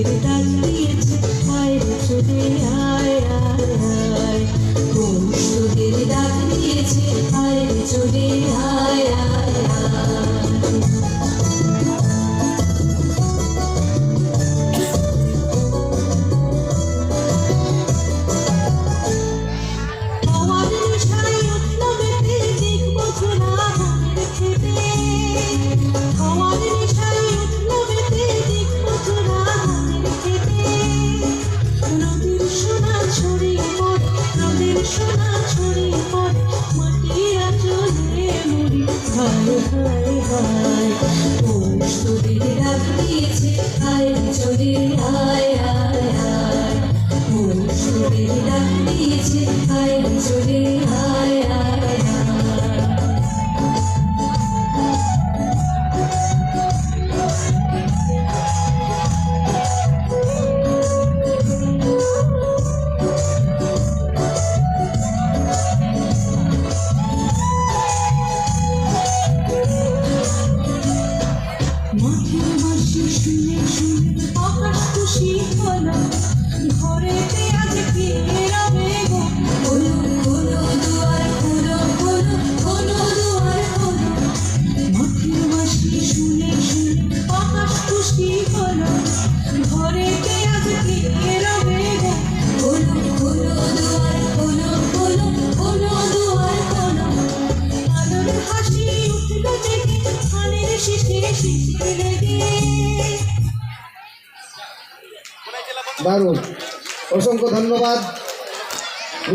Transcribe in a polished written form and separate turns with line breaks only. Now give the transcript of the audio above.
তোদের ডাক দিয়েছে আয় রে চলে আয় আয় আয় পৌষ তোদের ডাক দিয়েছে আয় রে চলে আয় আয় আয় সোনা ছড়িয়ে পড়ে মাটির আঁচলে মুড়ি হায় হায় হায় পৌষ তোদের ডাক দিয়েছে আয় রে চলে আয় আয় আয় পৌষ তোদের ডাক দিয়েছে আয় রে চলে আয় আয় মাঠের বাঁশি শুনে শুনে আকাশ খুশি হলো ঘরেতে আজ কে রবে গো খোলো খোলো দুয়ার খোলো খোলো খোলো দুয়ার খোলো মাঠের বাঁশি শুনে শুনে আকাশ খুশি হলো ঘরেতে আজ কে রবে গো খোলো খোলো দুয়ার খোলো খোলো খোলো দুয়ার খোলো আলোর হাসি উঠলো জেগে ধানের শীষে শীষে লেগে
দারুণ, অসংখ্য ধন্যবাদ।